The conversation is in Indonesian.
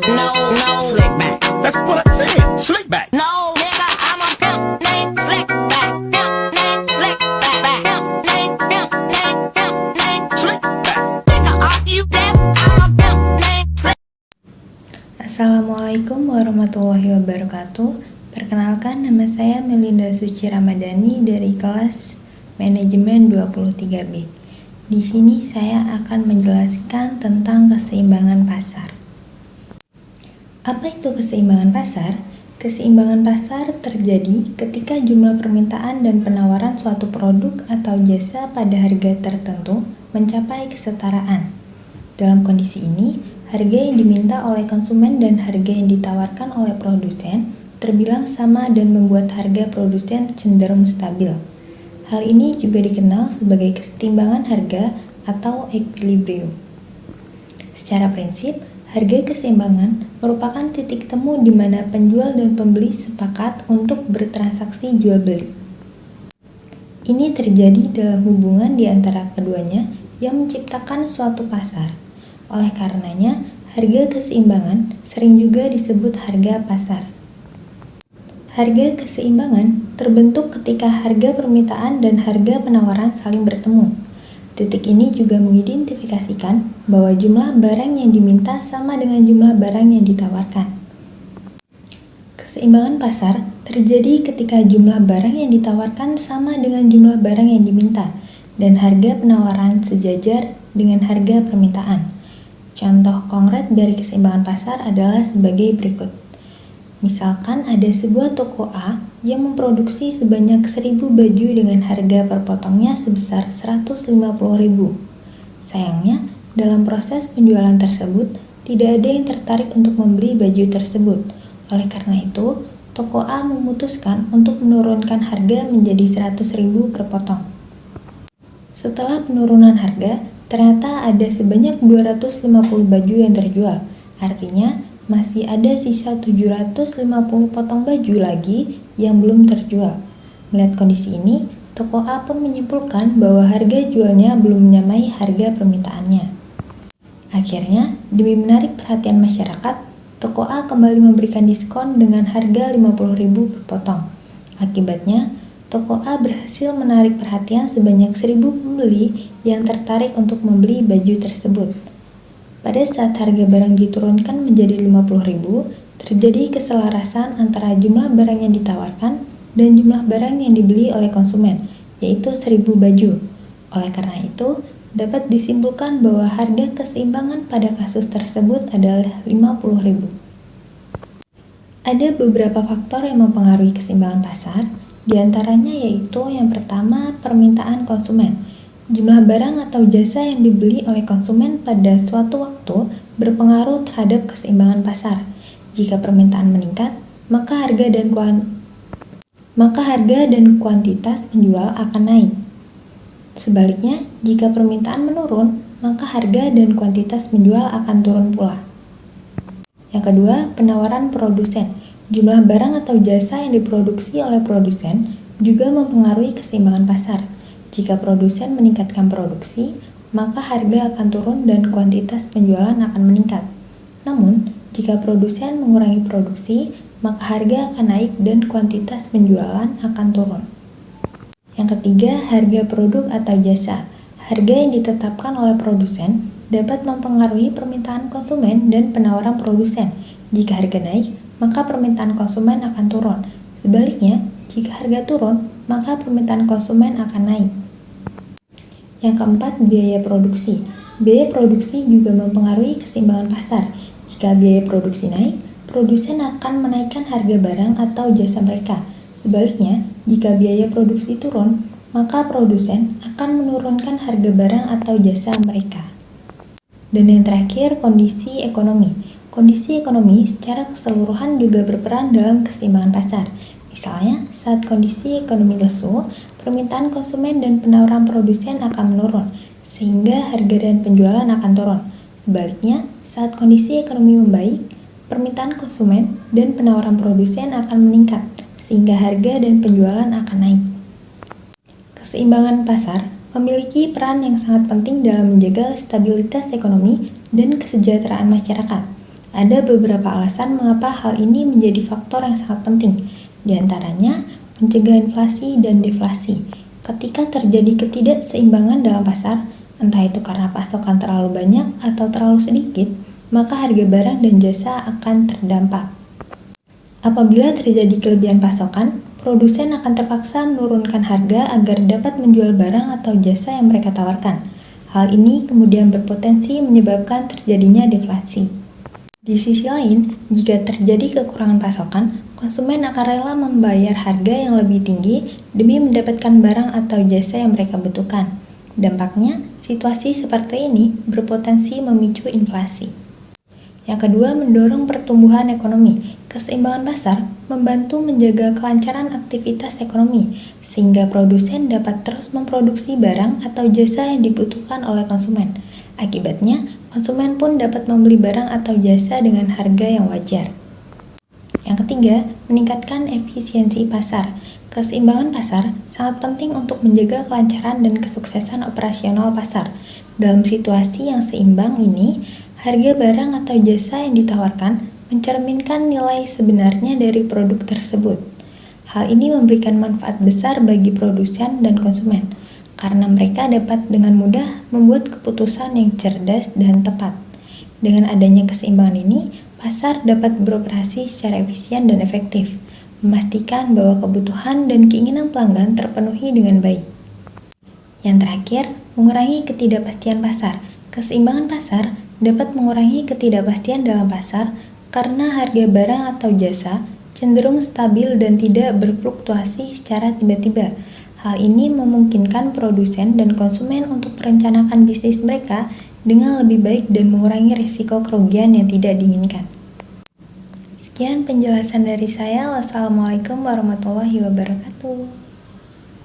No, slick back. That's what I said. Slick back. No, nigga, I'm a pimp named Slick Back. Pimp named Slick Back. Pimp named Slick back. Nigga, are you deaf? I'm a pimp named Slick. Assalamualaikum warahmatullahi wabarakatuh. Perkenalkan, nama saya Melinda Suci Ramadhani dari kelas Manajemen 23B. Di sini saya akan menjelaskan tentang keseimbangan pasar. Apa itu keseimbangan pasar? Keseimbangan pasar terjadi ketika jumlah permintaan dan penawaran suatu produk atau jasa pada harga tertentu mencapai kesetaraan. Dalam kondisi ini, harga yang diminta oleh konsumen dan harga yang ditawarkan oleh produsen terbilang sama dan membuat harga produsen cenderung stabil. Hal ini juga dikenal sebagai kesetimbangan harga atau equilibrium. Secara prinsip, harga keseimbangan merupakan titik temu di mana penjual dan pembeli sepakat untuk bertransaksi jual beli. Ini terjadi dalam hubungan di antara keduanya yang menciptakan suatu pasar. Oleh karenanya, harga keseimbangan sering juga disebut harga pasar. Harga keseimbangan terbentuk ketika harga permintaan dan harga penawaran saling bertemu. Titik ini juga mengidentifikasikan bahwa jumlah barang yang diminta sama dengan jumlah barang yang ditawarkan. Keseimbangan pasar terjadi ketika jumlah barang yang ditawarkan sama dengan jumlah barang yang diminta dan harga penawaran sejajar dengan harga permintaan. Contoh konkret dari keseimbangan pasar adalah sebagai berikut. Misalkan ada sebuah toko A yang memproduksi sebanyak 1000 baju dengan harga per potongnya sebesar 150.000. Sayangnya, dalam proses penjualan tersebut, tidak ada yang tertarik untuk membeli baju tersebut. Oleh karena itu, toko A memutuskan untuk menurunkan harga menjadi 100.000 per potong. Setelah penurunan harga, ternyata ada sebanyak 250 baju yang terjual. Artinya, masih ada sisa 750 potong baju lagi yang belum terjual. Melihat kondisi ini, toko A pun menyimpulkan bahwa harga jualnya belum menyamai harga permintaannya. Akhirnya, demi menarik perhatian masyarakat, toko A kembali memberikan diskon dengan harga 50.000 per potong. Akibatnya, toko A berhasil menarik perhatian sebanyak 1000 pembeli yang tertarik untuk membeli baju tersebut. Pada saat harga barang diturunkan menjadi 50.000, terjadi keselarasan antara jumlah barang yang ditawarkan dan jumlah barang yang dibeli oleh konsumen, yaitu 1000 baju. Oleh karena itu, dapat disimpulkan bahwa harga keseimbangan pada kasus tersebut adalah 50.000. Ada beberapa faktor yang mempengaruhi keseimbangan pasar, diantaranya yaitu yang pertama, permintaan konsumen. Jumlah barang atau jasa yang dibeli oleh konsumen pada suatu waktu berpengaruh terhadap keseimbangan pasar. Jika permintaan meningkat, maka harga dan kuantitas penjual akan naik. Sebaliknya, jika permintaan menurun, maka harga dan kuantitas penjual akan turun pula. Yang kedua, penawaran produsen. Jumlah barang atau jasa yang diproduksi oleh produsen juga mempengaruhi keseimbangan pasar. Jika produsen meningkatkan produksi, maka harga akan turun dan kuantitas penjualan akan meningkat. Namun, jika produsen mengurangi produksi, maka harga akan naik dan kuantitas penjualan akan turun. Yang ketiga, harga produk atau jasa. Harga yang ditetapkan oleh produsen dapat mempengaruhi permintaan konsumen dan penawaran produsen. Jika harga naik, maka permintaan konsumen akan turun. Sebaliknya, jika harga turun, maka permintaan konsumen akan naik. Yang keempat, biaya produksi. Biaya produksi juga mempengaruhi keseimbangan pasar. Jika biaya produksi naik, produsen akan menaikkan harga barang atau jasa mereka. Sebaliknya, jika biaya produksi turun, maka produsen akan menurunkan harga barang atau jasa mereka. Dan yang terakhir, kondisi ekonomi. Kondisi ekonomi secara keseluruhan juga berperan dalam keseimbangan pasar. Misalnya, saat kondisi ekonomi lesu, permintaan konsumen dan penawaran produsen akan menurun, sehingga harga dan penjualan akan turun. Sebaliknya, saat kondisi ekonomi membaik, permintaan konsumen dan penawaran produsen akan meningkat, sehingga harga dan penjualan akan naik. Keseimbangan pasar memiliki peran yang sangat penting dalam menjaga stabilitas ekonomi dan kesejahteraan masyarakat. Ada beberapa alasan mengapa hal ini menjadi faktor yang sangat penting, di antaranya mencegah inflasi dan deflasi. Ketika terjadi ketidakseimbangan dalam pasar, entah itu karena pasokan terlalu banyak atau terlalu sedikit, maka harga barang dan jasa akan terdampak. Apabila terjadi kelebihan pasokan, produsen akan terpaksa menurunkan harga agar dapat menjual barang atau jasa yang mereka tawarkan. Hal ini kemudian berpotensi menyebabkan terjadinya deflasi. Di sisi lain, jika terjadi kekurangan pasokan, konsumen akan rela membayar harga yang lebih tinggi demi mendapatkan barang atau jasa yang mereka butuhkan. Dampaknya, situasi seperti ini berpotensi memicu inflasi. Yang kedua, mendorong pertumbuhan ekonomi. Keseimbangan pasar membantu menjaga kelancaran aktivitas ekonomi, sehingga produsen dapat terus memproduksi barang atau jasa yang dibutuhkan oleh konsumen. Akibatnya, konsumen pun dapat membeli barang atau jasa dengan harga yang wajar. Yang ketiga, meningkatkan efisiensi pasar. Keseimbangan pasar sangat penting untuk menjaga kelancaran dan kesuksesan operasional pasar. Dalam situasi yang seimbang ini, harga barang atau jasa yang ditawarkan mencerminkan nilai sebenarnya dari produk tersebut. Hal ini memberikan manfaat besar bagi produsen dan konsumen, karena mereka dapat dengan mudah membuat keputusan yang cerdas dan tepat. Dengan adanya keseimbangan ini, pasar dapat beroperasi secara efisien dan efektif, memastikan bahwa kebutuhan dan keinginan pelanggan terpenuhi dengan baik. Yang terakhir, mengurangi ketidakpastian pasar. Keseimbangan pasar dapat mengurangi ketidakpastian dalam pasar karena harga barang atau jasa cenderung stabil dan tidak berfluktuasi secara tiba-tiba. Hal ini memungkinkan produsen dan konsumen untuk merencanakan bisnis mereka dengan lebih baik dan mengurangi risiko kerugian yang tidak diinginkan. Sekian penjelasan dari saya. Wassalamualaikum warahmatullahi wabarakatuh.